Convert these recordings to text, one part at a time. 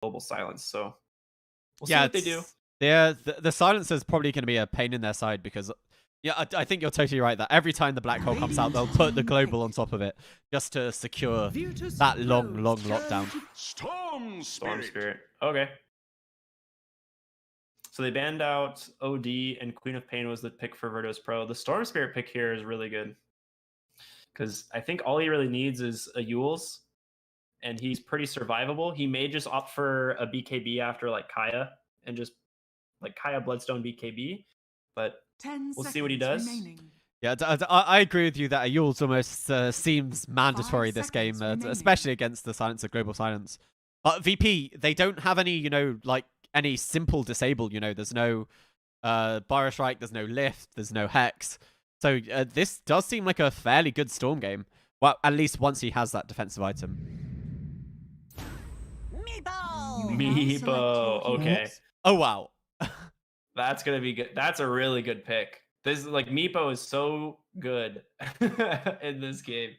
global silence. So we'll see Yeah, what they do. the silence is probably going to be a pain in their side because, yeah, I think you're totally right that every time the black hole comes out, they'll put the global on top of it just to secure that long lockdown. Storm Spirit. Okay. So they banned out OD, and Queen of Pain was the pick for Virtus Pro. The Storm Spirit pick here is really good because I think all he really needs is a Yules, and he's pretty survivable. He may just opt for a BKB after like Kaya and just like Kaya Bloodstone BKB, but we'll see what he does. Yeah, I agree with you that a Yules almost seems mandatory this game, especially against the Silencer Global Silence. But VP, they don't have any, you know, like any simple disable. You know, there's no Biostrike, there's no Lift, there's no Hex. So this does seem like a fairly good Storm game. Well, at least once he has that defensive item. Meepo. Okay. Oh, wow. That's going to be good. That's a really good pick. This is like Meepo is so good in this game.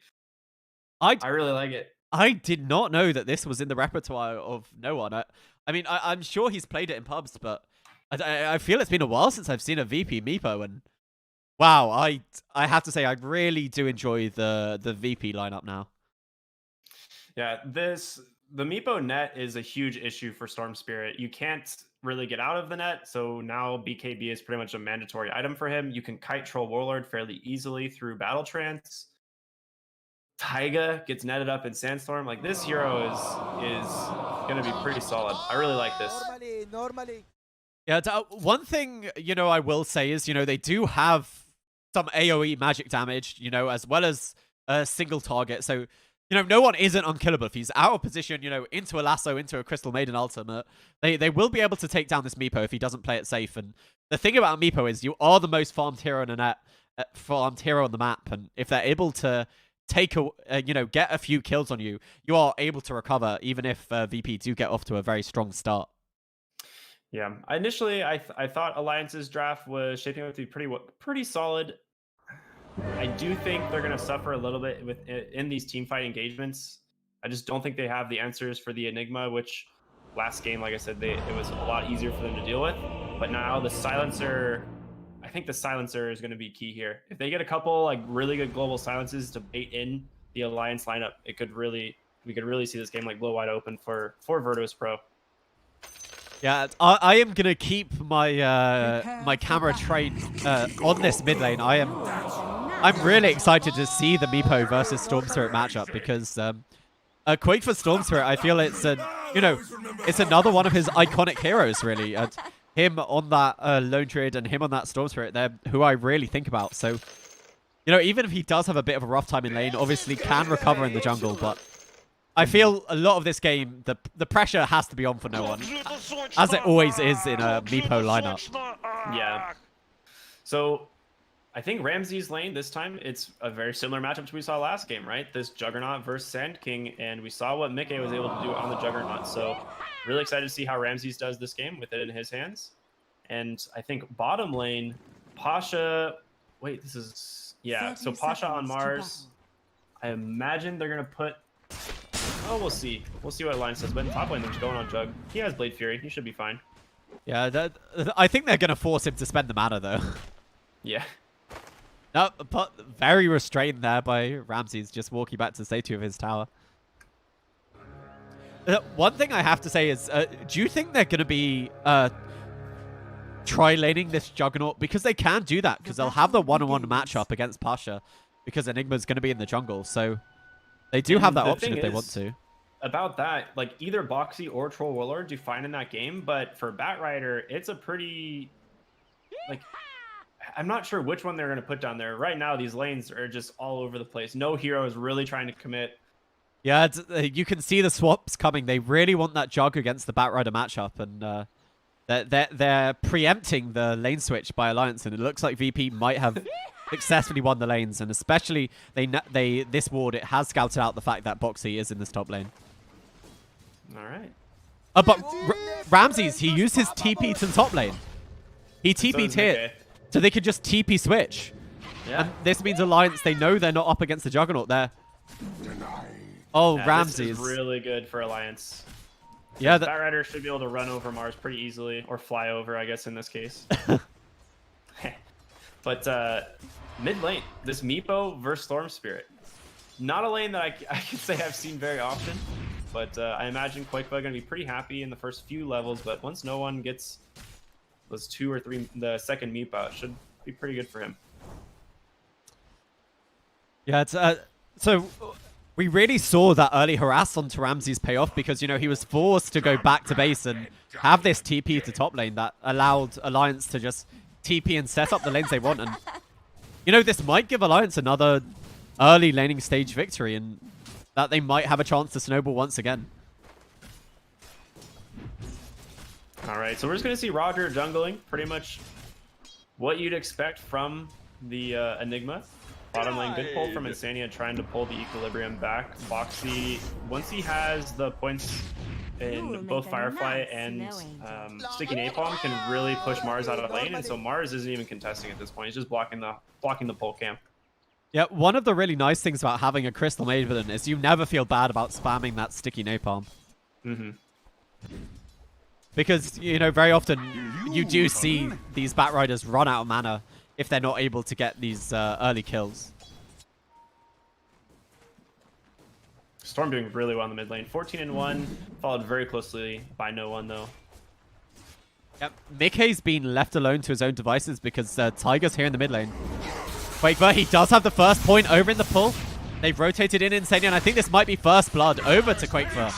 I really like it. I did not know that this was in the repertoire of no one. I mean, I'm sure he's played it in pubs, but I feel it's been a while since I've seen a VP Meepo, and wow, I have to say I really do enjoy the VP lineup now. Yeah, the Meepo net is a huge issue for Storm Spirit. You can't really get out of the net, so now BKB is pretty much a mandatory item for him. You can kite Troll Warlord fairly easily through Battle Trance. Taiga gets netted up in Sandstorm. Like, this hero is going to be pretty solid. I really like this. Normally. Yeah, one thing, you know, I will say is, you know, they do have some AoE magic damage, you know, as well as a single target. So, you know, no one isn't unkillable. If he's out of position, you know, into a lasso, into a Crystal Maiden ultimate, they will be able to take down this Meepo if he doesn't play it safe. And the thing about Meepo is you are the most farmed hero in a net, farmed hero on the map. And if they're able to take a, you know, get a few kills on you, you are able to recover, even if VP do get off to a very strong start. Yeah, initially I thought Alliance's draft was shaping up to be pretty solid. I do think they're going to suffer a little bit in these teamfight engagements. I just don't think they have the answers for the Enigma, which last game, like I said, it was a lot easier for them to deal with. But now the Silencer, I think the Silencer is going to be key here. If they get a couple like really good global silences to bait in the Alliance lineup, we could really see this game like blow wide open for Virtus Pro. Yeah, I am gonna keep my my camera trained on this mid lane. I'm really excited to see the Meepo versus Storm Spirit matchup because Quake for Storm Spirit, I feel it's it's another one of his iconic heroes really. Him on that Lone Druid and him on that Storm Spirit, they're who I really think about. So, you know, even if he does have a bit of a rough time in lane, obviously can recover in the jungle, but I feel a lot of this game, the pressure has to be on for no one, as it always is in a Meepo lineup. Yeah. So I think Ramsey's lane this time, it's a very similar matchup to we saw last game, right? This Juggernaut versus Sand King, and we saw what Mickey was able to do on the Juggernaut. So really excited to see how Ramses does this game with it in his hands. And I think bottom lane, Pasha, wait, this is, yeah, so Pasha on Mars. I imagine they're going to put, oh, we'll see. We'll see what Alliance says. But in top lane, they're just going on Jug. He has Blade Fury. He should be fine. Yeah, I think they're going to force him to spend the mana, though. Yeah. No, but very restrained there by Ramses, just walking back to the statue of his tower. One thing I have to say is, do you think they're going to be tri-laning this Juggernaut? Because they can do that, because they'll have the one-on-one matchup against Pasha, because Enigma's going to be in the jungle, so they do have that option if they want to. About that, like either Boxy or Troll Warlord do fine in that game, but for Batrider, it's a pretty, like, I'm not sure which one they're going to put down there. Right now, these lanes are just all over the place. No hero is really trying to commit. Yeah, you can see the swaps coming. They really want that Jug against the Batrider matchup, and they're preempting the lane switch by Alliance, and it looks like VP might have successfully won the lanes, and especially this ward, it has scouted out the fact that Boxy is in this top lane. All right. But Ramses, he used his TP to the top lane. He TP'd here, so they could just TP switch. Yeah. And this means Alliance, they know they're not up against the Juggernaut there. Oh, yeah, Ramses. This is really good for Alliance. Yeah, Batrider should be able to run over Mars pretty easily, or fly over, I guess, in this case. But mid lane, this Meepo versus Storm Spirit. Not a lane that I can say I've seen very often, but I imagine Quakeba going to be pretty happy in the first few levels, but once no one gets those 2 or 3, the second Meepo, it should be pretty good for him. Yeah, it's, so we really saw that early harass onto Ramses pay off because, you know, he was forced to go back to base and have this TP to top lane that allowed Alliance to just TP and set up the lanes they want. And, you know, this might give Alliance another early laning stage victory and that they might have a chance to snowball once again. All right, so we're just going to see Roger jungling, pretty much what you'd expect from the Enigma. Bottom lane, good pull from Insania, trying to pull the equilibrium back. Boxy, once he has the points in both Firefly and Sticky Napalm, can really push Mars out of lane, and so Mars isn't even contesting at this point. He's just blocking the pull camp. Yeah, one of the really nice things about having a Crystal Maiden is you never feel bad about spamming that Sticky Napalm. Mm-hmm. Because, you know, very often you do see these Batriders run out of mana if they're not able to get these early kills. Storm doing really well in the mid lane. 14-1, followed very closely by no one, though. Yep, Mickey's been left alone to his own devices because Tiger's here in the mid lane. Quakeba, he does have the first point over in the pull. They've rotated in Insania, and I think this might be first blood over to Quakeba.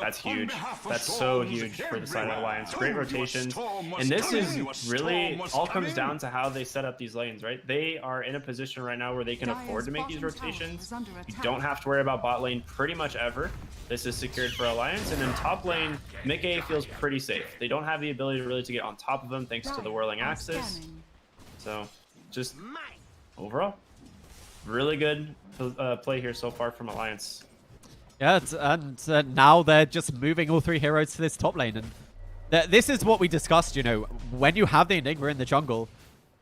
That's huge. That's so huge for the side of Alliance. Great rotations. And this is really all comes down to how they set up these lanes, right? They are in a position right now where they can afford to make these rotations. You don't have to worry about bot lane pretty much ever. This is secured for Alliance. And then top lane, Mickey feels pretty safe. They don't have the ability really to get on top of them thanks to the whirling axis. So just overall, really good play here so far from Alliance. Yeah, and now they're just moving all 3 heroes to this top lane. And this is what we discussed, you know, when you have the Enigma in the jungle,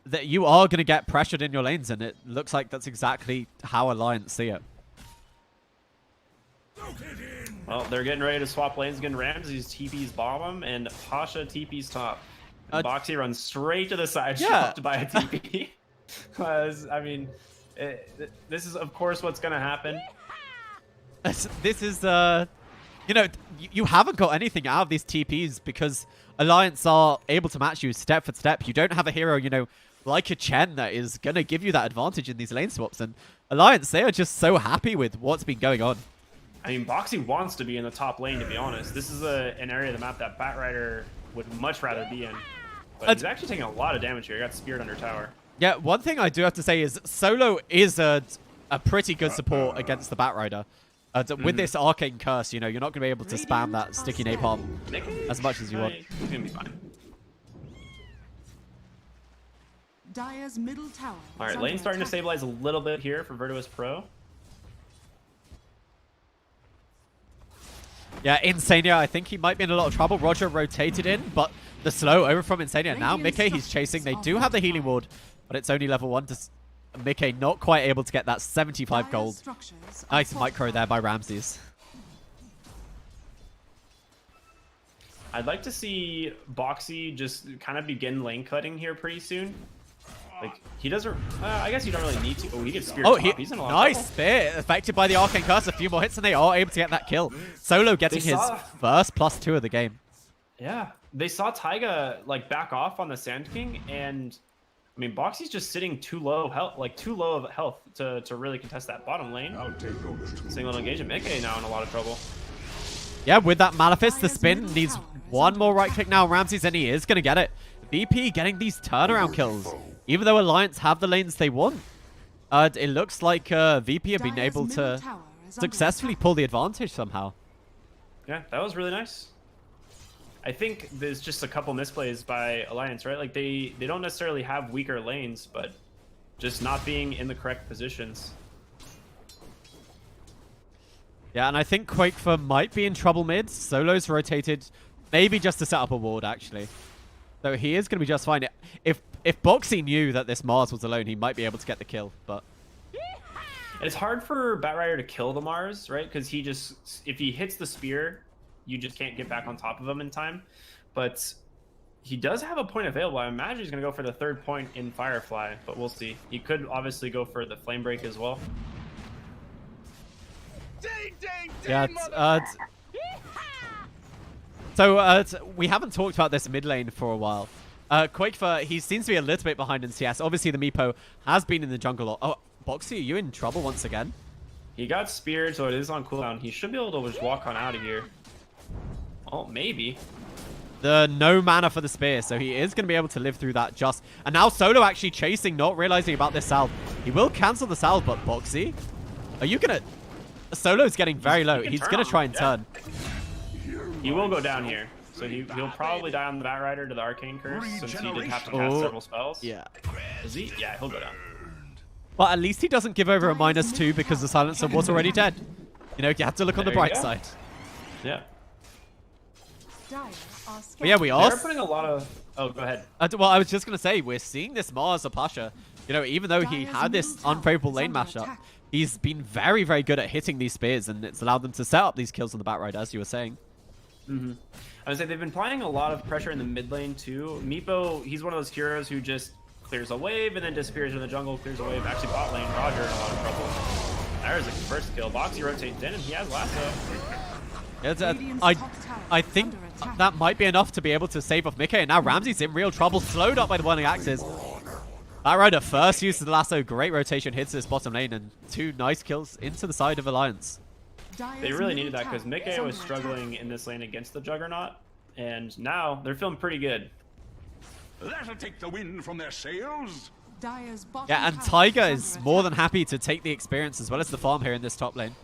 that you are going to get pressured in your lanes, and it looks like that's exactly how Alliance see it. Well, they're getting ready to swap lanes again. Ramses TP's bottom, and Pasha TP's top. And Boxy runs straight to the side, shocked by a TP. Because, I mean, this is, of course, what's going to happen. This is, you know, you haven't got anything out of these TPs because Alliance are able to match you step for step. You don't have a hero, you know, like a Chen that is going to give you that advantage in these lane swaps. And Alliance, they are just so happy with what's been going on. I mean, Boxy wants to be in the top lane, to be honest. This is an area of the map that Batrider would much rather be in. But he's actually taking a lot of damage here. He got speared under tower. Yeah, one thing I do have to say is Solo is a pretty good support against the Batrider. With this Arcane Curse, you know, you're not going to be able to spam that Sticky Napalm as much as you want. He's going to be fine. Dire's middle tower. All right, lane's starting to stabilize a little bit here for Virtuous Pro. Yeah, Insania, I think he might be in a lot of trouble. Roger rotated in, but the slow over from Insania. Now Mickey, he's chasing. They do have the healing ward, but it's only level 1 to... Mickey not quite able to get that 75 gold. Nice micro there by Ramses. I'd like to see Boxy just kind of begin lane cutting here pretty soon. Like, he doesn't... I guess you don't really need to... Oh, he gets speared top. He's in a lot of nice trouble. spear. Affected by the Arcane Curse. A few more hits and they are able to get that kill. Solo getting his first +2 of the game. Yeah. They saw Taiga, like, back off on the Sand King, and... I mean, Boxy's just sitting too low of health to really contest that bottom lane. Single engagement. Mickey now in a lot of trouble. Yeah, with that Malefice, the spin needs one more right click now. Ramses, and he is going to get it. VP getting these turnaround kills. Even though Alliance have the lanes they want, it looks like VP have been able to successfully pull the advantage somehow. Yeah, that was really nice. I think there's just a couple misplays by Alliance, right? Like, they don't necessarily have weaker lanes, but just not being in the correct positions. Yeah, and I think Quakeba might be in trouble mid. Solo's rotated, maybe just to set up a ward, actually. So he is going to be just fine. If Boxy knew that this Mars was alone, he might be able to get the kill, but... It's hard for Batrider to kill the Mars, right? Because he just... If he hits the spear, you just can't get back on top of him in time. But he does have a point available. I imagine he's going to go for the 3rd point in Firefly, but we'll see. He could obviously go for the Flame Break as well. Yeah, so we haven't talked about this mid lane for a while. Quakefer, he seems to be a little bit behind in CS. Obviously, the Meepo has been in the jungle. Oh, Boxy, are you in trouble once again? He got speared, so it is on cooldown. He should be able to just walk on out of here. Oh, maybe. The no mana for the spear, so he is going to be able to live through that just. And now Solo actually chasing, not realizing about this salve. He will cancel the salve, but Boxy, are you going to... Solo's getting very low. He's going to try and turn. He will go down here. So he'll probably die on the Batrider to the Arcane Curse, since he did have to cast several spells. Yeah. Is he? Yeah, he'll go down. Well, at least he doesn't give over a -2 because the Silencer was already dead. You know, you have to look on the bright side. Yeah. But yeah, we are. They're putting a lot of... Oh, go ahead. Well, I was just going to say, we're seeing this Mars Pasha. You know, even though he had this unfavorable lane mashup, he's been very, very good at hitting these spears, and it's allowed them to set up these kills on the Batrider, as you were saying. Mm-hmm. I would say they've been applying a lot of pressure in the mid lane, too. Meepo, he's one of those heroes who just clears a wave and then disappears in the jungle, clears a wave. Actually, bot lane, Roger in a lot of trouble. There's a first kill. Boxy rotates in, and he has lasso. I think that might be enough to be able to save off Mickey, and now Ramsey's in real trouble, slowed up by the burning axes. Batrider first use of the lasso, great rotation, hits this bottom lane, and 2 nice kills into the side of Alliance. They really needed that because Mickey was struggling in this lane against the Juggernaut, and now they're feeling pretty good. That'll take the wind from their sails. Yeah, and Tiger is more than happy to take the experience as well as the farm here in this top lane.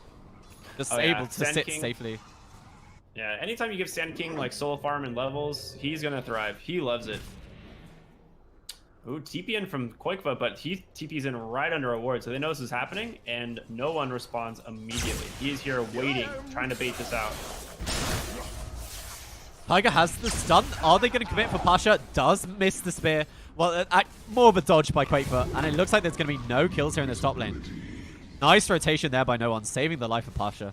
Just able to sit safely. Yeah, anytime you give Sand King like solo farm and levels, he's gonna thrive. He loves it. Ooh, TP in from Quakeva, but he TP's in right under a ward, so they know this is happening, and no one responds immediately. He's here waiting, trying to bait this out. Tiger has the stun. Are they going to commit for Pasha? Does miss the spear. Well, more of a dodge by Quakever, and it looks like there's going to be no kills here in this top lane. Nice rotation there by no one, saving the life of Pasha.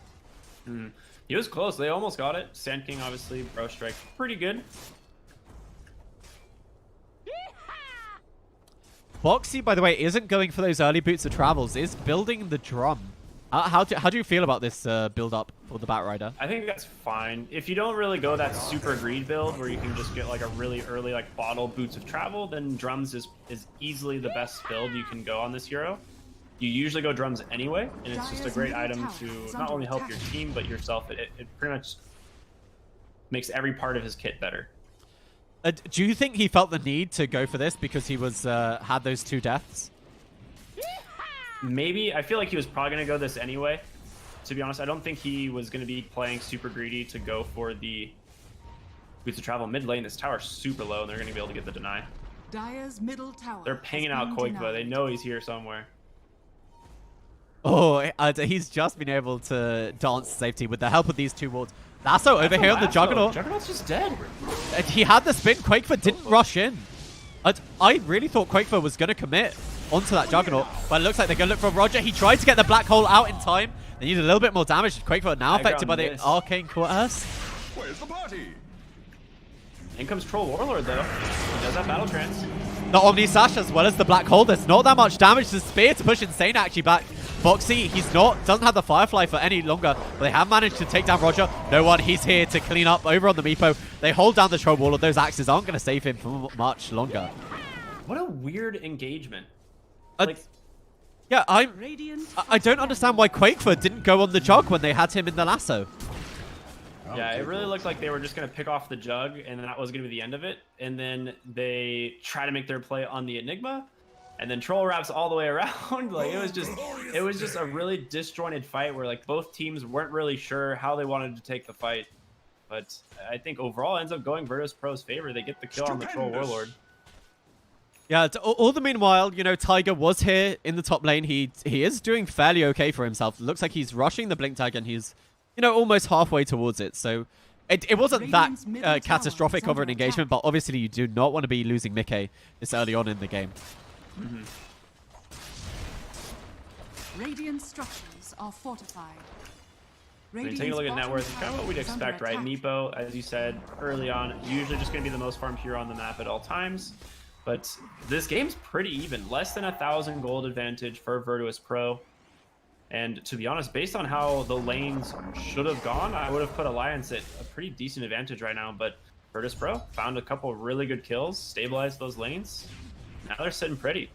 He was close. They almost got it. Sand King, obviously, bro strike. Pretty good. Boxy, by the way, isn't going for those early boots of travels, is building the drum. How do you feel about this build-up for the Batrider? I think that's fine. If you don't really go that super greed build where you can just get like a really early like bottle boots of travel, then drums is easily the best build you can go on this hero. You usually go drums anyway, and it's just a great item to not only help your team, but yourself. It pretty much makes every part of his kit better. Do you think he felt the need to go for this because he was had those 2 deaths? Maybe. I feel like he was probably going to go this anyway. To be honest, I don't think he was going to be playing super greedy to go for the boots of travel mid lane. This tower's super low, and they're going to be able to get the deny. Dire's middle tower. They're pinging out Koikba. They know he's here somewhere. Oh, he's just been able to dance to safety with the help of these 2 wards. Lasso over here on the Juggernaut. Juggernaut's just dead. He had the spin. Quakefer didn't rush in. I really thought Quakefer was going to commit onto that Juggernaut, but it looks like they're going to look for Roger. He tried to get the black hole out in time. They need a little bit more damage. Quakefer now affected by the Arcane Curse. Where's the party? In comes Troll Warlord, though. He does have Battle Trance. The Omni Sash as well as the black hole. There's not that much damage. The spear to push Insane actually back. Boxy, doesn't have the Firefly for any longer, but they have managed to take down Roger. No one, he's here to clean up over on the Meepo. They hold down the Troll Warlord. Those axes aren't going to save him for much longer. What a weird engagement. Yeah, I don't understand why Quakefer didn't go on the Jug when they had him in the lasso. Yeah, it really looked like they were just going to pick off the Jug, and that was going to be the end of it. And then they try to make their play on the Enigma, and then Troll wraps all the way around. Like it was just a really disjointed fight where like both teams weren't really sure how they wanted to take the fight. But I think overall it ends up going Virtus Pro's favor. They get the kill on the Troll Warlord. Yeah, all the meanwhile, you know, Tiger was here in the top lane. He is doing fairly okay for himself. It looks like he's rushing the Blink Tag, and he's, you know, almost halfway towards it. So it wasn't that catastrophic of an engagement, but obviously you do not want to be losing Mickey this early on in the game. Radiant structures are fortified. I mean, taking a look at net worth, kind of what we'd expect, right? Meepo, as you said early on, usually just going to be the most farmed hero on the map at all times. But this game's pretty even. Less than 1,000 gold advantage for Virtus Pro. And to be honest, based on how the lanes should have gone, I would have put Alliance at a pretty decent advantage right now. But Virtus Pro found a couple of really good kills, stabilized those lanes. Now they're sitting pretty.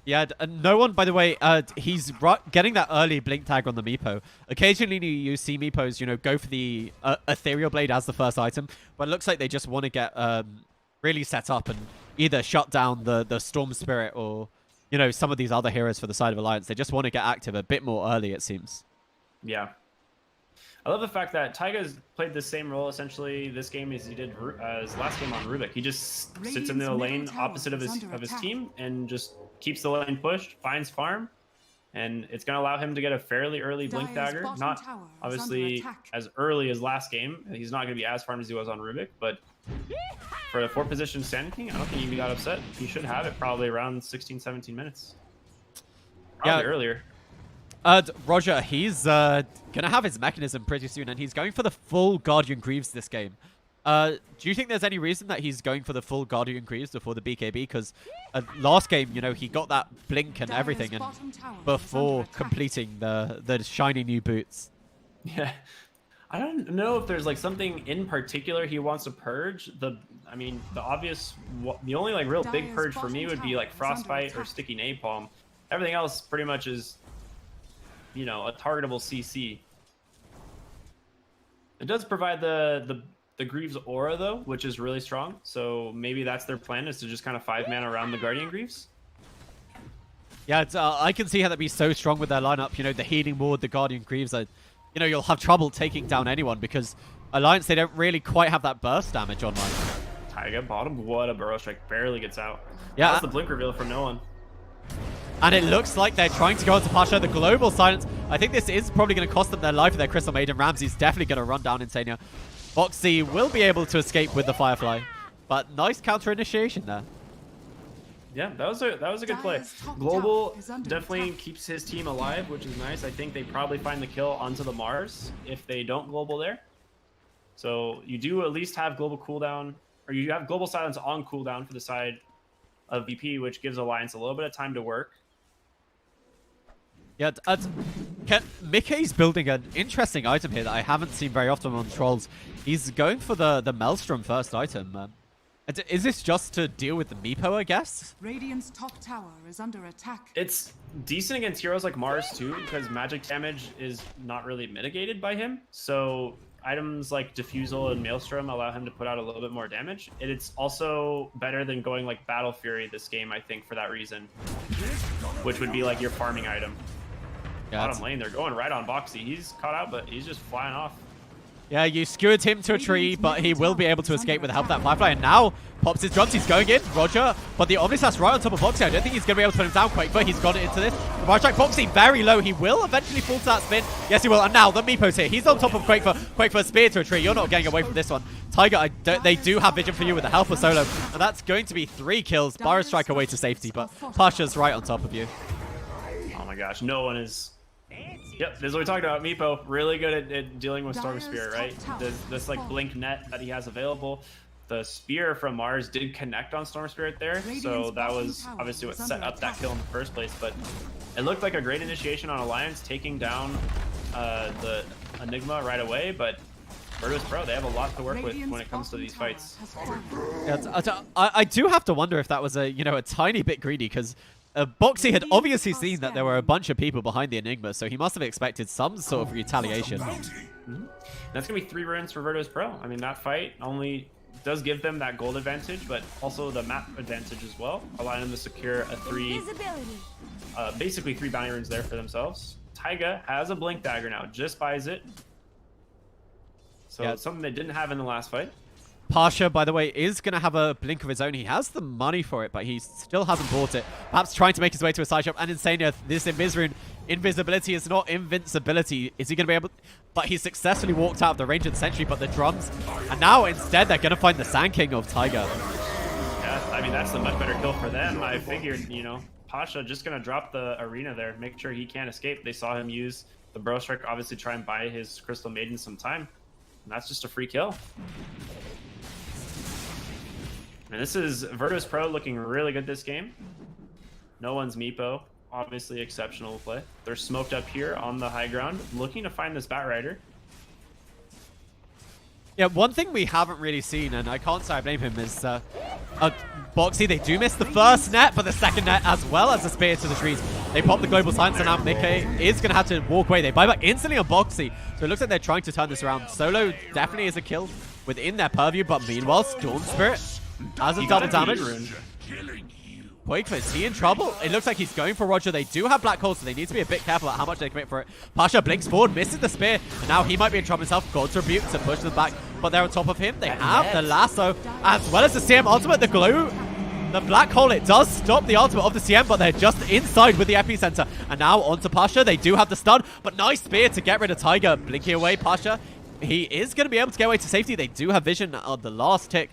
Yeah, no one, by the way, he's getting that early blink tag on the Meepo. Occasionally you see Meepos, you know, go for the Ethereal Blade as the first item, but it looks like they just want to get really set up and either shut down the Storm Spirit or, you know, some of these other heroes for the side of Alliance. They just want to get active a bit more early, it seems. Yeah. I love the fact that Taiga's played the same role essentially this game as he did his last game on Rubik. He just sits in the lane opposite of his team and just keeps the lane pushed, finds farm, and it's going to allow him to get a fairly early blink dagger. Not obviously as early as last game. He's not going to be as farmed as he was on Rubik, but for the 4th position Sand King, I don't think he'd be that upset. He should have it probably around 16, 17 minutes. Probably earlier. Roger, he's going to have his mechanism pretty soon, and he's going for the full Guardian Greaves this game. Do you think there's any reason that he's going for the full Guardian Greaves before the BKB? Because last game, you know, he got that blink and everything and before completing the shiny new boots. Yeah. I don't know if there's like something in particular he wants to purge. The only like real big purge for me would be like Frostbite or Sticky Napalm. Everything else pretty much is, you know, a targetable CC. It does provide the Greaves aura though, which is really strong. So maybe that's their plan, is to just kind of 5-man around the Guardian Greaves. Yeah, it's, I can see how that'd be so strong with their lineup. You know, the healing ward, the Guardian Greaves. You know, you'll have trouble taking down anyone because Alliance, they don't really quite have that burst damage online. Taiga bottom, what a Burrow Strike, barely gets out. Yeah, that's the blink reveal from no one. And it looks like they're trying to go into Pasha. The global silence. I think this is probably going to cost them their life with their Crystal Maiden. Ramsey's definitely going to run down Insania. Boxy will be able to escape with the Firefly, but nice counter initiation there. Yeah, that was a good play. Global definitely keeps his team alive, which is nice. I think they probably find the kill onto the Mars if they don't global there. So you do at least have global cooldown, or you have global silence on cooldown for the side of VP, which gives Alliance a little bit of time to work. Yeah, Mickey's building an interesting item here that I haven't seen very often on Trolls. He's going for the Maelstrom first item. Is this just to deal with the Meepo, I guess? Radiant's top tower is under attack. It's decent against heroes like Mars too, because magic damage is not really mitigated by him. So items like Diffusal and Maelstrom allow him to put out a little bit more damage. It's also better than going like Battle Fury this game, I think, for that reason, which would be like your farming item. Yeah, bottom lane, they're going right on Boxy. He's caught out, but he's just flying off. Yeah, you skewered him to a tree, but he will be able to escape with the help of that Firefly. And now, pops his drums. He's going in. Roger, but the Omnislash right on top of Boxy. I don't think he's going to be able to put him down quite, but he's got it into this. The Fire Strike Boxy very low. He will eventually fall to that spin. Yes, he will. And now, the Meepo's here. He's on top of Quake for a spear to a tree. You're not getting away from this one. Tiger, they do have vision for you with the help of Solo. And that's going to be 3 kills. Burrow Strike away to safety, but Pasha's right on top of you. Oh my gosh, no one is... Yep, this is what we talked about. Meepo, really good at dealing with Storm Spear, right? This like blink net that he has available. The spear from Mars did connect on Storm Spirit there, so that was obviously what set up that kill in the first place. But it looked like a great initiation on Alliance, taking down the Enigma right away. But Virtus Pro, they have a lot to work with when it comes to these fights. Yeah, I do have to wonder if that was a tiny bit greedy, because Boxy had obviously seen that there were a bunch of people behind the Enigma, so he must have expected some sort of retaliation. That's going to be 3 runes for Virtus Pro. I mean, that fight only does give them that gold advantage, but also the map advantage as well, allowing them to secure a basically 3 bounty runes there for themselves. Taiga has a Blink Dagger now, just buys it. So it's something they didn't have in the last fight. Pasha, by the way, is going to have a blink of his own. He has the money for it, but he still hasn't bought it. Perhaps trying to make his way to a side shop. And Insania, this Invis-rune, invisibility is not invincibility. Is he going to be able... But he successfully walked out of the range of the Sentry, but the drums... And now, instead, they're going to find the Sand King of Tiger. Yeah, I mean, that's the much better kill for them. I figured, Pasha just going to drop the arena there, make sure he can't escape. They saw him use The Bro Strike obviously try and buy his Crystal Maiden some time. And that's just a free kill. And this is Virtus Pro looking really good this game. No one's Meepo. Obviously exceptional play. They're smoked up here on the high ground, looking to find this Bat Rider. Yeah, one thing we haven't really seen, and I can't say I blame him, is Boxy. They do miss the first net, but the second net as well as the spear to the trees. They pop the global silence, and now Mickey is going to have to walk away. They buy back instantly on Boxy, so it looks like they're trying to turn this around. Solo definitely is a kill within their purview, but meanwhile, Storm Spirit has a double damage. Quake, is he in trouble? It looks like he's going for Roger. They do have Black Hole, so they need to be a bit careful at how much they commit for it. Pasha blinks forward, misses the spear, and now he might be in trouble himself. God's Rebuke to push them back, but they're on top of him. They have the lasso, as well as the CM ultimate, the glue. The Black Hole, it does stop the ultimate of the CM, but they're just inside with the Epicenter. And now onto Pasha. They do have the stun, but nice spear to get rid of Tiger. Blinking away, Pasha. He is going to be able to get away to safety. They do have vision on the last tick.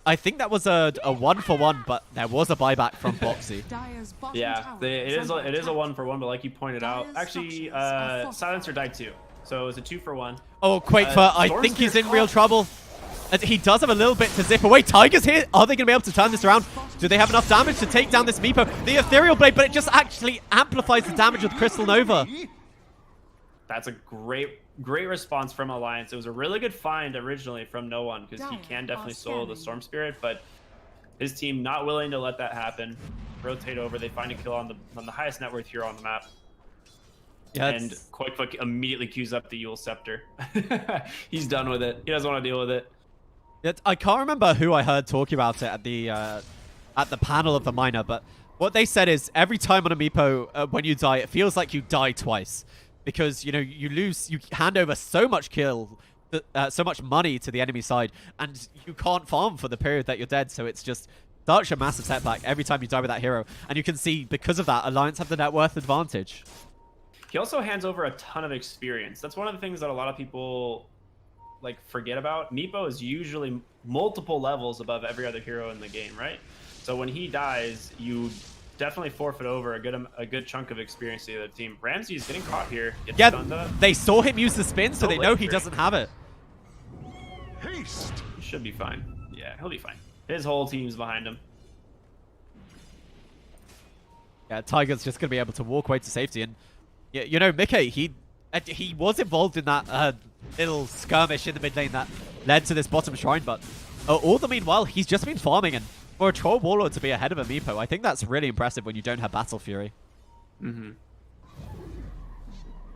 I think that was a 1-for-1, but there was a buyback from Boxy. Yeah, it is a 1-for-1, but like you pointed out, actually, Silencer died too, so it was a 2-for-1. Oh, Quakefoot, I think he's in real trouble. He does have a little bit to zip away. Tiger's here. Are they going to be able to turn this around? Do they have enough damage to take down this Meepo? The Ethereal Blade, but it just actually amplifies the damage with Crystal Nova. That's a great response from Alliance. It was a really good find originally from No One, because he can definitely solo the Storm Spirit, but his team not willing to let that happen. Rotate over, they find a kill on the highest net worth hero on the map. Yeah, and Quakefoot immediately queues up the Yule Scepter. He's done with it. He doesn't want to deal with it. I can't remember who I heard talking about it at the panel of the miner, but what they said is every time on a Meepo, when you die, it feels like you die twice. Because, you know, you hand over so much so much money to the enemy side, and you can't farm for the period that you're dead, so it's just such a massive setback every time you die with that hero. And you can see, because of that, Alliance have the net worth advantage. He also hands over a ton of experience. That's one of the things that a lot of people like forget about. Meepo is usually multiple levels above every other hero in the game, right? So when he dies, you definitely forfeit over a good chunk of experience to the other team. Ramsey is getting caught here. Yeah, they saw him use the spin, so they know he doesn't have it. Haste. He should be fine. Yeah, he'll be fine. His whole team's behind him. Yeah, Tiger's just going to be able to walk away to safety. And, you know, Mickey, he was involved in that little skirmish in the mid lane that led to this bottom shrine, but all the meanwhile, he's just been farming, and for a Troll Warlord to be ahead of a Meepo, I think that's really impressive when you don't have Battle Fury. Mm-hmm.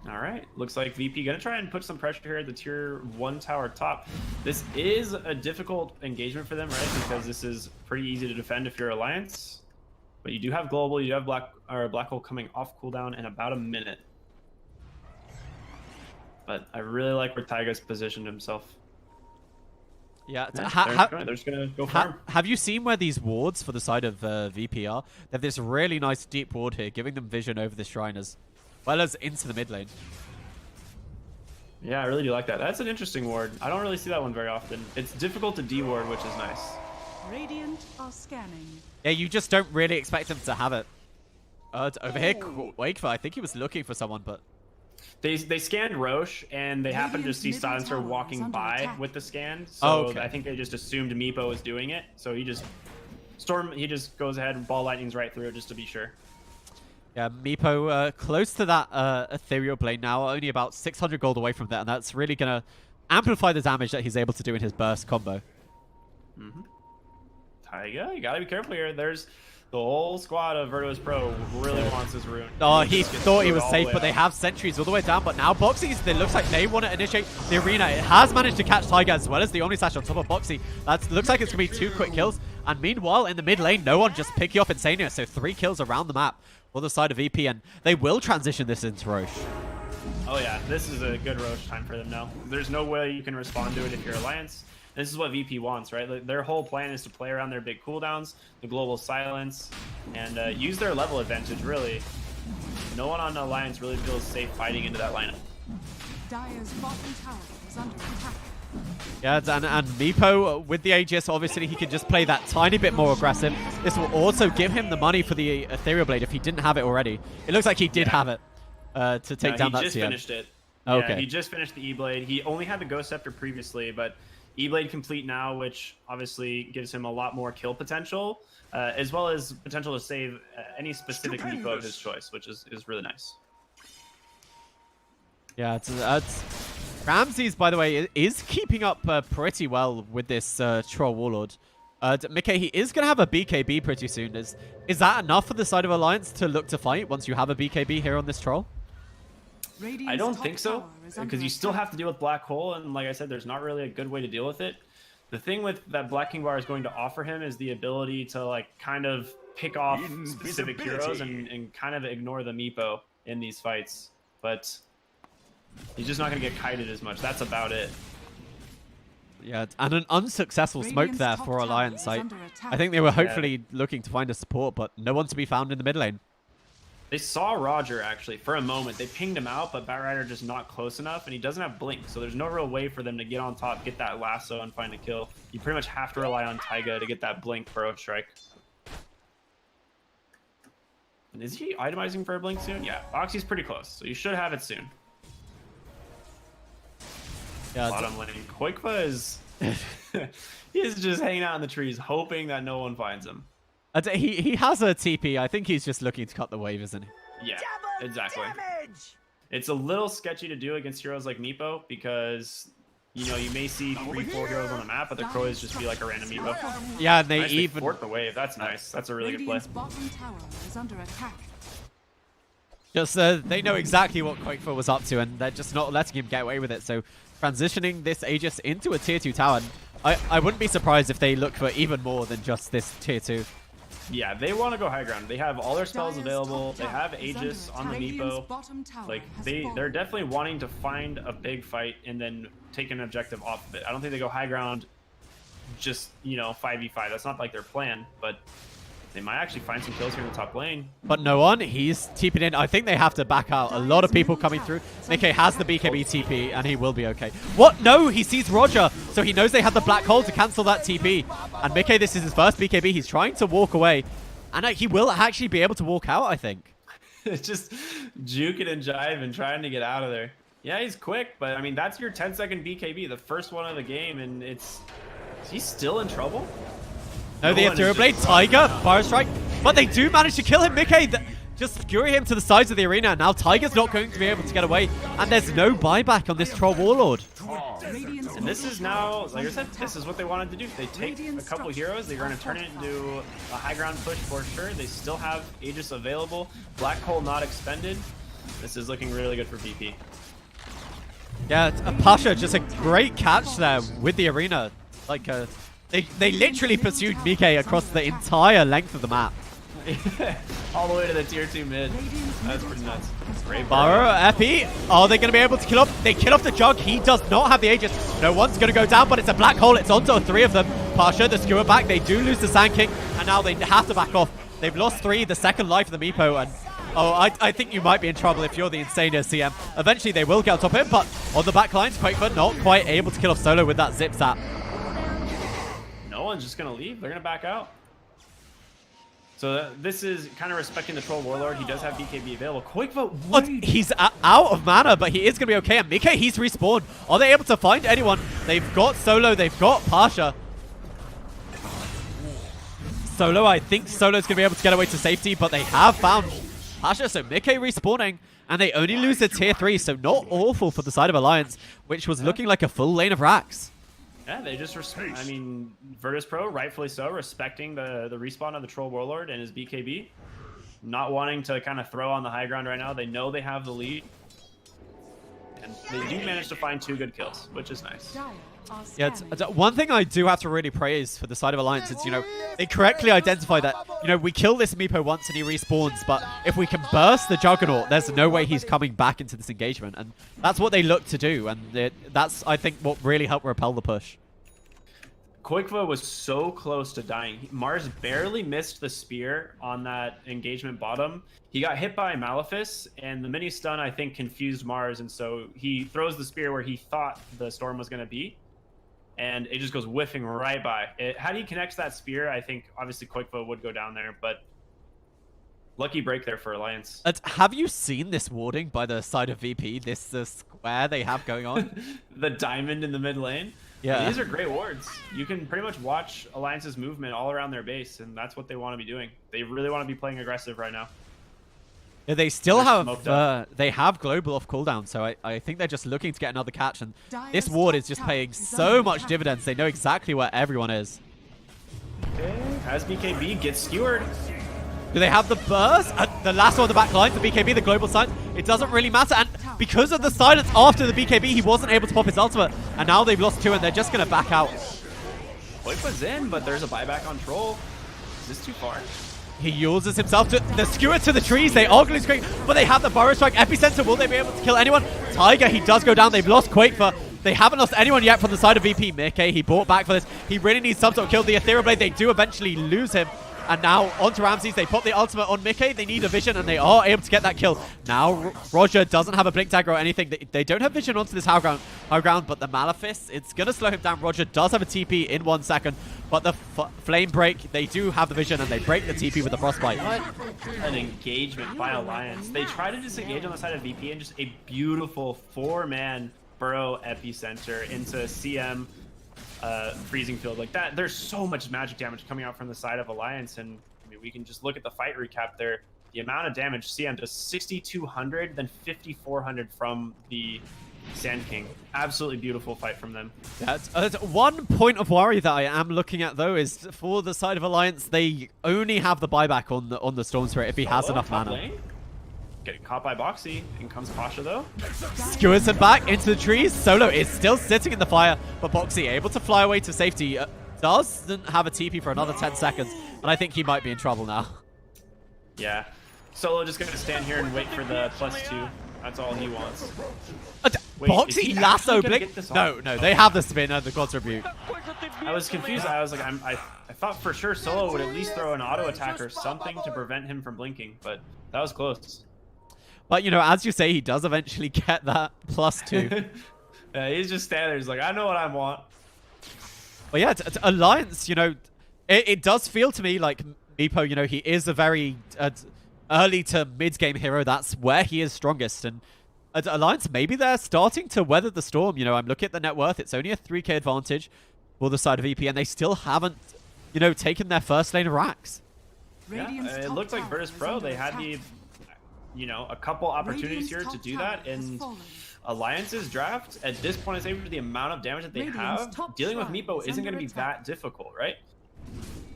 All right. Looks like VP going to try and put some pressure here at the tier 1 tower top. This is a difficult engagement for them, right? Because this is pretty easy to defend if you're Alliance. But you do have Global, you have Black Hole coming off cooldown in about a minute. But I really like where Taiga's positioned himself. Yeah, they're just gonna go farm. Have you seen where these wards for the side of VP are? They have this really nice deep ward here, giving them vision over the shrine as well as into the mid lane. Yeah, I really do like that. That's an interesting ward. I don't really see that one very often. It's difficult to de-ward, which is nice. Radiant are scanning. Yeah, you just don't really expect them to have it. Over here, Quakefoot, I think he was looking for someone, but They scanned Roche, and they happened to see Silencer walking by with the scan, so I think they just assumed Meepo was doing it. So he just goes ahead and ball lightnings right through it just to be sure. Yeah, Meepo close to that Ethereal Blade now, only about 600 gold away from that, and that's really going to amplify the damage that he's able to do in his burst combo. Mm-hmm. Taiga, you gotta be careful here. There's the whole squad of Virtus Pro really wants this rune. Oh, he thought he was safe, but they have sentries all the way down. But now Boxy's, it looks like they want to initiate the arena. It has managed to catch Tiger as well as the Omnislash on top of Boxy. That looks like it's going to be 2 quick kills. And meanwhile, in the mid lane, no one just picking off Insania. So 3 kills around the map for the side of EP, and they will transition this into Roche. Oh yeah, this is a good Roche time for them now. There's no way you can respond to it if you're Alliance. This is what VP wants, right? Like, their whole plan is to play around their big cooldowns, the global silence, and use their level advantage, really. No one on Alliance really feels safe fighting into that lineup. Dire's bottom tower is under attack. Yeah, and Meepo, with the Aegis, obviously he can just play that tiny bit more aggressive. This will also give him the money for the Ethereal Blade if he didn't have it already. It looks like he did have it. to take down that He just CM? finished it. Okay. Yeah, he just finished the E-Blade. He only had the Ghost Scepter previously, but E-Blade complete now, which obviously gives him a lot more kill potential, as well as potential to save any specific Meepo of his choice, which is really nice. Yeah, it's Ramses, by the way, is keeping up pretty well with this Troll Warlord. Mickey, he is going to have a BKB pretty soon. Is that enough for the side of Alliance to look to fight once you have a BKB here on this Troll? I don't think so, because you still have to deal with Black Hole, and like I said, there's not really a good way to deal with it. The thing with that Black King Bar is going to offer him is the ability to like kind of pick off specific heroes and kind of ignore the Meepo in these fights, but he's just not going to get kited as much. That's about it. Yeah, and an unsuccessful smoke there for Alliance. I think they were hopefully looking to find a support, but no one to be found in the mid lane. They saw Roger, actually, for a moment. They pinged him out, but Batrider just not close enough, and he doesn't have Blink, so there's no real way for them to get on top, get that lasso, and find a kill. You pretty much have to rely on Taiga to get that Blink for a strike. And is he itemizing for a Blink soon? Yeah, Oxy's pretty close, so you should have it soon. Yeah, Bottom lane. Koikva is... he is just hanging out in the trees, hoping that no one finds him. He has a TP. I think he's just looking to cut the wave, isn't he? Yeah, exactly. It's a little sketchy to do against heroes like Meepo because, you know, you may see 3-4 heroes on the map, but the Crows just be like a random Meepo. Yeah, and they nice, even fort the wave. That's nice. That's a really good play. Bottom tower is under attack. just they know exactly what Quakeful was up to, and they're just not letting him get away with it. So transitioning this Aegis into a tier 2 tower, I wouldn't be surprised if they look for even more than just this tier 2. Yeah, they want to go high ground. They have all their spells available. They have Aegis on the Meepo. Like, they're definitely wanting to find a big fight and then take an objective off of it. I don't think they go high ground just, you know, 5v5. That's not like their plan, but they might actually find some kills here in the top lane. But no one, he's TP'd in. I think they have to back out. A lot of people coming through. Nikkei has the BKB TP, and he will be okay. What? No, he sees Roger, so he knows they have the black hole to cancel that TP. And Mikkei, this is his first BKB. He's trying to walk away, and he will actually be able to walk out, I think. It's just juking and jiving, trying to get out of there. Yeah, he's quick, but I mean, that's your 10-second BKB, the first one of the game, and it's... Is he still in trouble? No, the Ethereal Blade, Tiger, Fire Strike, but they do manage to kill him. Mikkei just skewery him to the sides of the arena. Now Tiger's not going to be able to get away, and there's no buyback on this Troll Warlord. And this is now, like I said, this is what they wanted to do. They take a couple heroes, they're going to turn it into a high ground push for sure. They still have Aegis available, Black Hole not expended. This is looking really good for VP. Yeah, Pasha, just a great catch there with the arena. Like, they literally pursued Mikkei across the entire length of the map. All the way to the tier 2 mid. That's pretty nuts. Great Burrow, Epi, are they going to be able to kill off? They kill off the Jug. He does not have the Aegis. No one's going to go down, but it's a black hole. It's onto 3 of them. Pasha, the skewer back. They do lose the Sand King, and now they have to back off. They've lost 3, the second life of the Meepo, and oh, I think you might be in trouble if you're the Insaner CM. Eventually, they will get on top of him, but on the back lines, Quakefoot not quite able to kill off Solo with that Zip Zap. No one's just going to leave. They're going to back out. So this is kind of respecting the Troll Warlord. He does have BKB available. Quakefoot, what? He's out of mana, but he is going to be okay. And Mikkei, he's respawned. Are they able to find anyone? They've got Solo. They've got Pasha. Solo, I think Solo's going to be able to get away to safety, but they have found Pasha. So Mikkei respawning, and they only lose the tier 3, so not awful for the side of Alliance, which was looking like a full lane of racks. Yeah, they just I mean, Virtus Pro, rightfully so, respecting the respawn of the Troll Warlord and his BKB. Not wanting to kind of throw on the high ground right now. They know they have the lead. And they do manage to find 2 good kills, which is nice. Yeah, one thing I do have to really praise for the side of Alliance is, you know, they correctly identify that, you know, we kill this Meepo once and he respawns, but if we can burst the Juggernaut, there's no way he's coming back into this engagement. And that's what they look to do, and that's, I think, what really helped repel the push. Koikva was so close to dying. Mars barely missed the spear on that engagement bottom. He got hit by Malefice, and the mini stun, I think, confused Mars, and so he throws the spear where he thought the storm was going to be, and it just goes whiffing right by. Had he connects that spear, I think, obviously, Koikva would go down there, but Lucky break there for Alliance. Have you seen this warding by the side of VP? This square they have going on? The diamond in the mid lane. Yeah. These are great wards. You can pretty much watch Alliance's movement all around their base, and that's what they want to be doing. They really want to be playing aggressive right now. Yeah, they still They're have they have global off cooldown, so I think they're just looking to get another catch, and this ward is just paying so much dividends. They know exactly where everyone is. Okay, as BKB gets skewered. Do they have the burst? The last one on the back line for BKB, the global side. It doesn't really matter, and because of the silence after the BKB, he wasn't able to pop his ultimate, and now they've lost 2, and they're just going to back out. Whip was in, but there's a buyback on Troll. Is this too far? He uses himself to the skewer to the trees. They are going to scream, but they have the Burrow Strike. Epicenter, will they be able to kill anyone? Tiger, he does go down. They've lost Quake for... They haven't lost anyone yet from the side of VP. Mickey, he bought back for this. He really needs some sort of kill. The Ethereal Blade, they do eventually lose him. And now onto Ramses. They put the ultimate on Mickey. They need a vision, and they are able to get that kill. Now Roger doesn't have a blink dagger or anything. They don't have vision onto this high ground, but the Malefice, it's going to slow him down. Roger does have a TP in 1 second, but the flame break, they do have the vision, and they break the TP with the frostbite. An engagement by Alliance. They try to disengage on the side of VP, and just a beautiful 4-man Burrow Epicenter into CM freezing field like that. There's so much magic damage coming out from the side of Alliance, and I mean, we can just look at the fight recap there. The amount of damage, CM does 6,200, then 5,400 from the Sand King. Absolutely beautiful fight from them. That's one point of worry that I am looking at, though, is for the side of Alliance, they only have the buyback on the Storm Spirit if he has enough mana. Lane. Getting caught by Boxy. In comes Pasha, though. Skewers him back into the trees. Solo is still sitting in the fire, but Boxy able to fly away to safety. Doesn't have a TP for another 10 seconds, and I think he might be in trouble now. Yeah. Solo just going to stand here and wait for the +2. That's all he wants. Wait, Boxy lasso blink? No, they have the spin and the God's Rebuke. I was confused. I was like, I thought for sure Solo would at least throw an auto attack or something to prevent him from blinking, but that was close. But, you know, as you say, he does eventually get that +2. Yeah, he's just standing there. He's like, I know what I want. But yeah, Alliance, you know, it does feel to me like Meepo, you know, he is a very early to mid-game hero. That's where he is strongest. And Alliance, maybe they're starting to weather the storm. You know, I'm looking at the net worth. It's only a 3k advantage for the side of EP, and they still haven't, you know, taken their first lane of racks. Yeah, it looked like Virtus Pro, they had the... you know, a couple opportunities here to do that, and Alliance's draft at this point is able to the amount of damage that they have. Dealing with Meepo isn't going to be that difficult, right?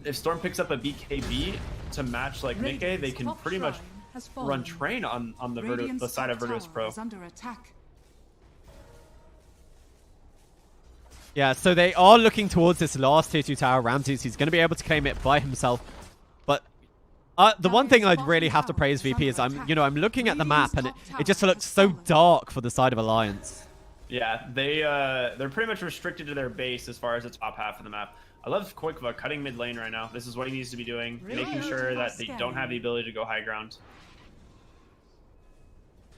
If Storm picks up a BKB to match like Nikkei, they can pretty much run train on the side of Virtus Pro. Yeah, so they are looking towards this last tier 2 tower. Ramses, he's going to be able to claim it by himself. The one thing I'd really have to praise VP is I'm looking at the map, and it just looks so dark for the side of Alliance. Yeah, they're pretty much restricted to their base as far as the top half of the map. I love Quikva cutting mid lane right now. This is what he needs to be doing, making sure that they don't have the ability to go high ground.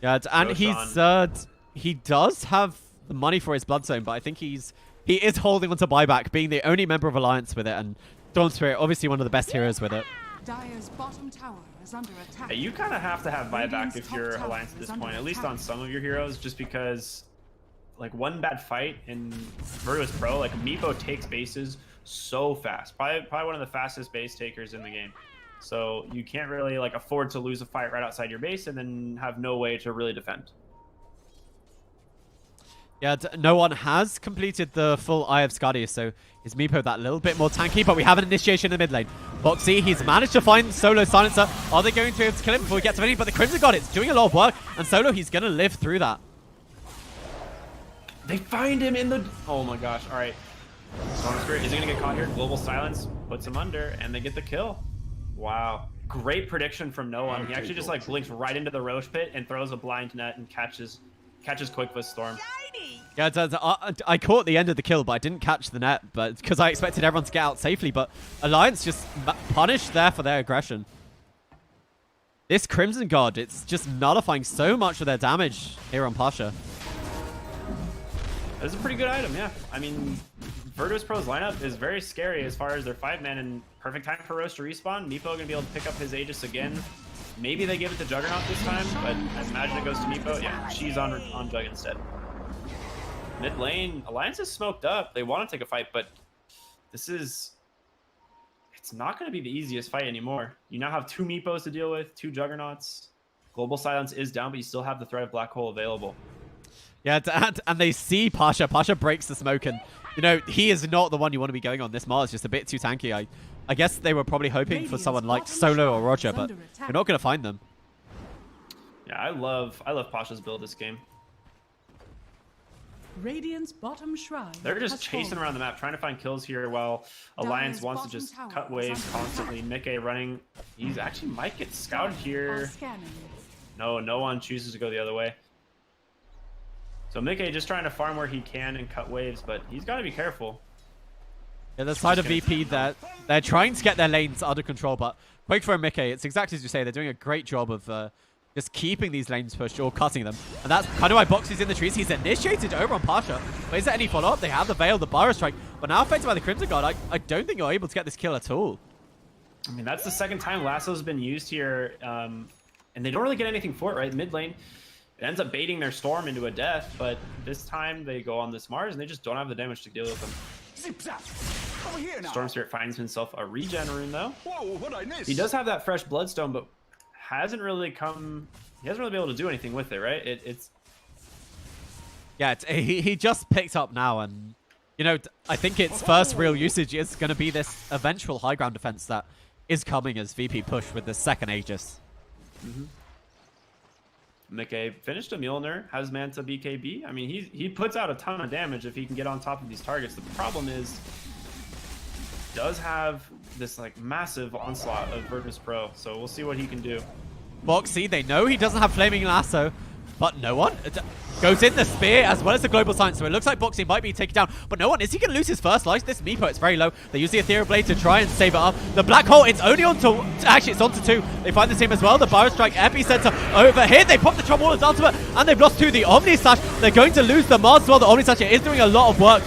Yeah, and he does have the money for his Bloodstone, but I think he is holding onto buyback, being the only member of Alliance with it, and Storm Spirit, obviously one of the best heroes with it. Dire's bottom tower is under attack. You kind of have to have buyback if you're Alliance at this point, at least on some of your heroes, just because like one bad fight in Virtus Pro, like Meepo takes bases so fast. Probably one of the fastest base takers in the game. So you can't really like afford to lose a fight right outside your base and then have no way to really defend. Yeah, no one has completed the full Eye of Skadi, so is Meepo that little bit more tanky, but we have an initiation in the mid lane. Boxy, he's managed to find Solo Silencer. Are they going to be able to kill him before he gets to anything? But the Crimson God, it's doing a lot of work, and Solo, he's going to live through that. They find him in the... Oh my gosh, all right. Storm Spirit, is he going to get caught here? Global Silence puts him under, and they get the kill. Wow. Great prediction from no one. He actually just like blinks right into the Roche pit and throws a blind net and catches Quikva's Storm. Yeah, I caught the end of the kill, but I didn't catch the net, but because I expected everyone to get out safely. But Alliance just punished there for their aggression. This Crimson God, it's just nullifying so much of their damage here on Pasha. That's a pretty good item, yeah. I mean, Virtus Pro's lineup is very scary as far as their 5-man, and perfect time for Roche to respawn. Meepo gonna be able to pick up his Aegis again. Maybe they give it to Juggernaut this time, but I imagine it goes to Meepo. Yeah, she's on Jug instead. Mid lane, Alliance is smoked up. They want to take a fight, but it's not going to be the easiest fight anymore. You now have 2 Meepos to deal with, 2 Juggernauts. Global Silence is down, but you still have the threat of Black Hole available. Yeah, and they see Pasha. Pasha breaks the smoke, and you know he is not the one you want to be going on. This Mars is just a bit too tanky. I guess they were probably hoping for someone like Solo or Roger, but you're not going to find them. Yeah, I love Pasha's build this game. Radiant's bottom shrine. They're just chasing around the map, trying to find kills here, while Alliance wants to just cut waves constantly. Mickey running. He's actually might get scouted here. No one chooses to go the other way. So Mickey just trying to farm where he can and cut waves, but he's got to be careful. Yeah, the side of VP that they're trying to get their lanes under control, but Quake for Mickey, it's exactly as you say. They're doing a great job of just keeping these lanes pushed or cutting them. And that's kind of why Box is in the trees. He's initiated over on Pasha. But is there any follow-up? They have the Veil, the Pyro Strike. But now affected by the Crimson Guard, I don't think you're able to get this kill at all. I mean, that's the second time Lasso's been used here. And they don't really get anything for it, right? Mid lane, it ends up baiting their Storm into a death. But this time they go on this Mars and they just don't have the damage to deal with them. Zip zap. Over here now. Storm Spirit finds himself a regen rune, though. Whoa, what I missed? He does have that fresh Bloodstone, but hasn't really been able to do anything with it, right? He just picked up now, and you know, I think its first real usage is going to be this eventual high ground defense that is coming as VP push with the second Aegis. Mickey finished a Mjolnir, has Manta BKB. I mean, he puts out a ton of damage if he can get on top of these targets. The problem is, does have this like massive onslaught of Virtus Pro, so we'll see what he can do. Boxy, they know he doesn't have Flaming Lasso, but no one goes in the spear as well as the Global Science, so it looks like Boxy might be taken down, but no one. Is he going to lose his first life? This Meepo, it's very low. They use the Ethereal Blade to try and save it up. The Black Hole, it's only on to, actually it's on to 2. They find the team as well. The Bio Strike Epicenter over here. They pop the Trump Waller's ultimate, and they've lost 2. The Omni Slash, they're going to lose the Mars as well. The Omni Slash is doing a lot of work.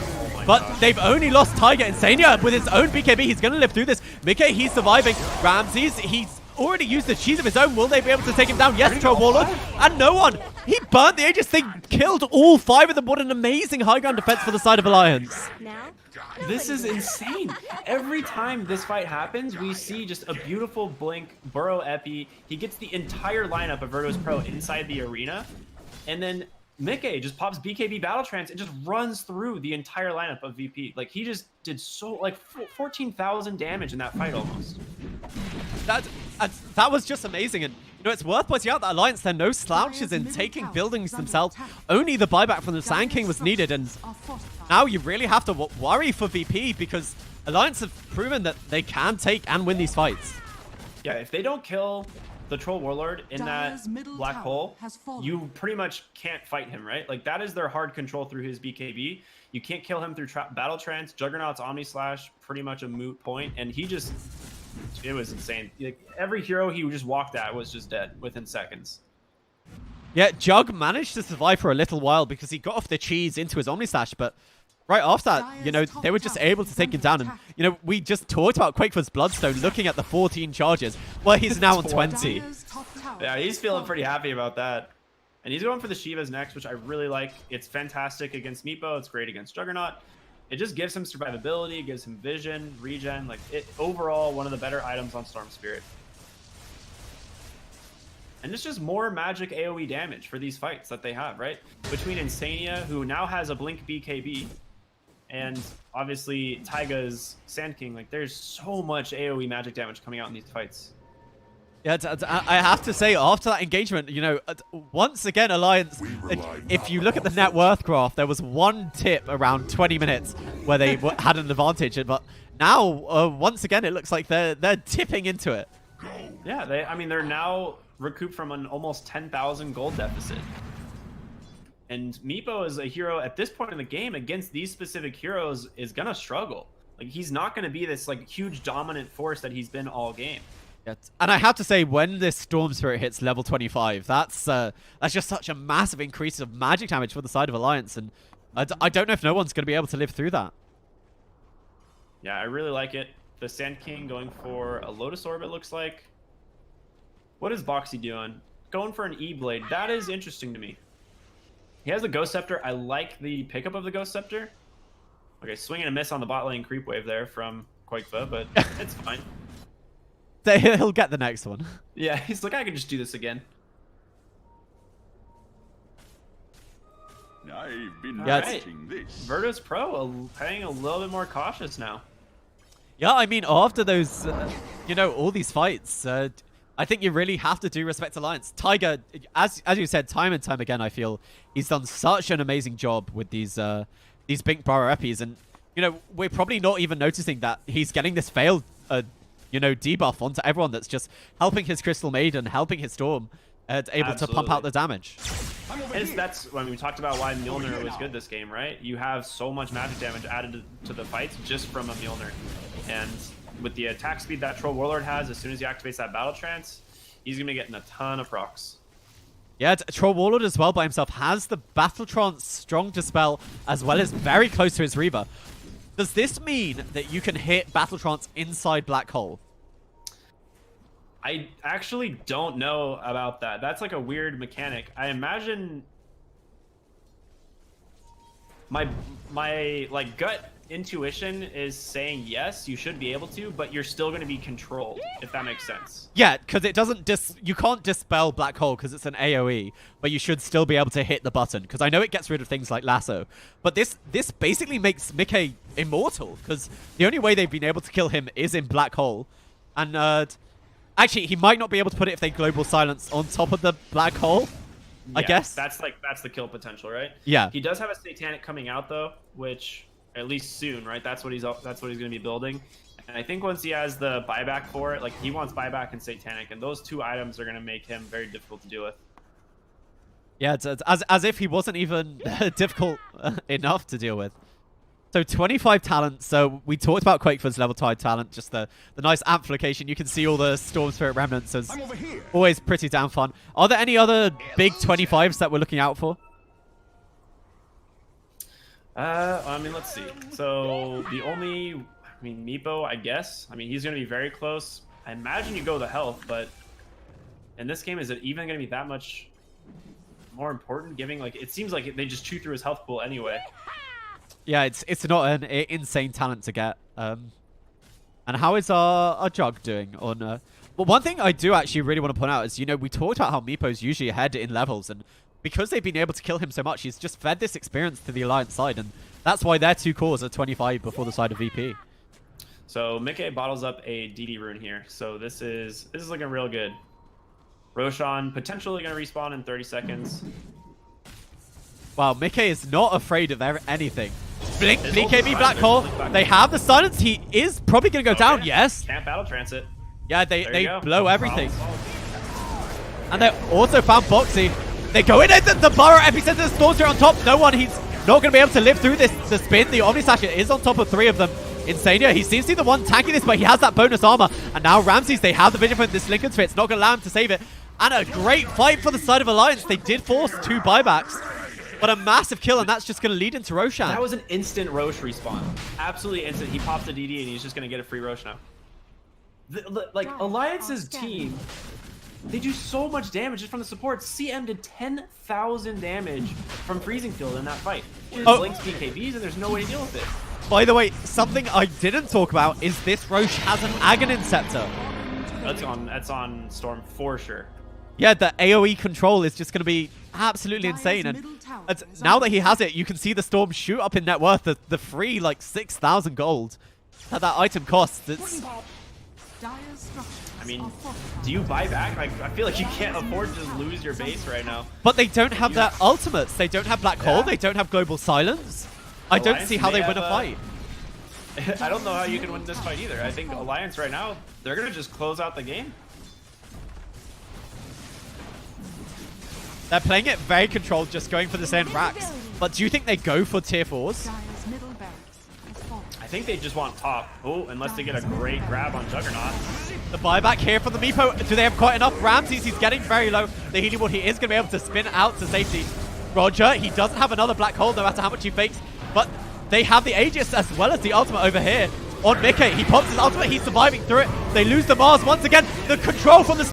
But they've only lost Tiger. Insania with his own BKB. He's going to live through this. Mickey, he's surviving. Ramses, he's already used the cheese of his own. Will they be able to take him down? Yes, Troll Warlord. And no one. He burnt the Aegis thing, killed all 5 of them. What an amazing high ground defense for the side of Alliance. This is insane. Every time this fight happens, we see just a beautiful blink, Burrow Epi. He gets the entire lineup of Virtus Pro inside the arena. And then Mickey just pops BKB Battle Trance and just runs through the entire lineup of VP. Like, he just did so, like, 14,000 damage in that fight almost. That was just amazing. And, you know, it's worth pointing out that Alliance, they're no slouches in taking buildings themselves. Only the buyback from the Sand King was needed. And now you really have to worry for VP because Alliance have proven that they can take and win these fights. Yeah, if they don't kill the Troll Warlord in that black hole, you pretty much can't fight him, right? Like, that is their hard control through his BKB. You can't kill him through Battle Trance. Juggernaut's Omni Slash, pretty much a moot point, and he just, it was insane. Like, every hero he just walked at was just dead within seconds. Yeah, Jug managed to survive for a little while because he got off the cheese into his Omni Slash, but right after that, you know, they were just able to take him down. And, you know, we just talked about Quakefor's Bloodstone looking at the 14 charges. Well, he's now on 20. Yeah, he's feeling pretty happy about that. And he's going for the Shivas next, which I really like. It's fantastic against Meepo. It's great against Juggernaut. It just gives him survivability, gives him vision, regen. Like, overall, one of the better items on Storm Spirit. And it's just more magic AoE damage for these fights that they have, right? Between Insania, who now has a Blink BKB, and obviously Taiga's Sand King, like, there's so much AoE magic damage coming out in these fights. Yeah, I have to say, after that engagement, you know, once again, Alliance, if you look at the net worth graph, there was one tip around 20 minutes where they had an advantage. But now, once again, it looks like they're tipping into it. Yeah, they're now recouped from an almost 10,000 gold deficit. And Meepo is a hero at this point in the game against these specific heroes is going to struggle. Like, he's not going to be this, like, huge dominant force that he's been all game. And I have to say, when this Storm Spirit hits level 25, that's just such a massive increase of magic damage for the side of Alliance, and I don't know if no one's going to be able to live through that. Yeah, I really like it. The Sand King going for a Lotus Orb, it looks like. What is Boxy doing? Going for an E-Blade. That is interesting to me. He has a Ghost Scepter. I like the pickup of the Ghost Scepter. Okay, swing and a miss on the bot lane creep wave there from Quakefa, but it's fine. He'll get the next one. Yeah, he's like, I can just do this again. I've been Yeah, watching this. Virtus Pro playing a little bit more cautious now. Yeah, I mean, after those, you know, all these fights, I think you really have to do respect Alliance. Tiger, as you said, time and time again, I feel he's done such an amazing job with these Bink Burrow Epis, and you know, we're probably not even noticing that he's getting this failed, you know, debuff onto everyone that's just helping his Crystal Maiden, helping his Storm, able to pump out the damage. That's when we talked about why Mjolnir was good this game, right? You have so much magic damage added to the fights just from a Mjolnir, and with the attack speed that Troll Warlord has, as soon as he activates that Battle Trance, he's gonna be getting a ton of procs. Yeah, Troll Warlord as well by himself has the Battle Trance, Strong Dispel, as well as very close to his Reaver. Does this mean that you can hit Battle Trance inside Black Hole? I actually don't know about that. That's like a weird mechanic. I imagine my like gut intuition is saying yes, you should be able to, but you're still going to be controlled, if that makes sense. Yeah, because it doesn't you can't dispel Black Hole because it's an AoE, but you should still be able to hit the button, because I know it gets rid of things like Lasso, but this basically makes Mickey immortal, because the only way they've been able to kill him is in Black Hole, and actually he might not be able to put it if they Global Silence on top of the Black Hole. I guess that's the kill potential, right? Yeah, he does have a Satanic coming out though, which at least soon, right? That's what he's going to be building. And I think once he has the buyback for it, like he wants buyback and Satanic, and those two items are going to make him very difficult to deal with. Yeah, it's as if he wasn't even difficult enough to deal with. So 25 talent. So we talked about Quakefa's level 5 talent, just the nice amplification. You can see all the Storm Spirit remnants. As always pretty damn fun. Are there any other big 25s that we're looking out for? I mean, let's see. So the only, I mean, Meepo, I guess. I mean, he's going to be very close. I imagine you go the health, but in this game, is it even going to be that much more important? Giving, like, it seems like they just chew through his health pool anyway. Yeah, it's not an insane talent to get. And how is our Jug doing on? Well, one thing I do actually really want to point out is, you know, we talked about how Meepo's usually ahead in levels, and because they've been able to kill him so much, he's just fed this experience to the Alliance side, and that's why their two cores are 25 before the side of VP. So Mickey bottles up a DD rune here, so this is looking real good. Roshan potentially going to respawn in 30 seconds. Wow, Mickey is not afraid of anything. Blink, BKB Black Hole. They have the silence. He is probably going to go down. Yes. Can't battle transit. Yeah, they blow everything. And they also found Boxy. They go in at the Burrow Epicenter, Storm Spirit on top. No one, he's not going to be able to live through the spin. The Omnislasher is on top of 3 of them. Insania, he seems to be the one tanking this, but he has that bonus armor. And now Ramses, they have the vision for this Lincoln Sphere. It's not going to allow him to save it. And a great fight for the side of Alliance. They did force 2 buybacks, but a massive kill, and that's just going to lead into Roshan. That was an instant Rosh respawn. Absolutely instant. He pops a DD, and he's just going to get a free Rosh now. Like, Alliance's team, they do so much damage just from the support. CM did 10,000 damage from Freezing Field in that fight. He just blinks BKBs, and there's no way to deal with it. By the way, something I didn't talk about is this Rosh has an Aghanim Scepter. That's on Storm for sure. Yeah, the AoE control is just going to be absolutely insane. And now that he has it, you can see the Storm shoot up in net worth. The free, like, 6,000 gold that item costs. It's... I mean, do you buy back? Like, I feel like you can't afford to just lose your base right now. But they don't have their ultimates. They don't have Black Hole. They don't have Global Silence. I don't see how they win a fight. I don't know how you can win this fight either. I think Alliance right now, they're going to just close out the game. They're playing it very controlled, just going for the same racks. But do you think they go for tier 4s? I think they just want top. Oh, unless they get a great grab on Juggernaut. The buyback here from the Meepo. Do they have quite enough? Ramses, he's getting very low. The healing ward, he is going to be able to spin out to safety. Roger, he doesn't have another Black Hole, no matter how much he fakes. But they have the Aegis as well as the ultimate over here on Mickey. He pops his ultimate, he's surviving through it. They lose the Mars once again. The control from the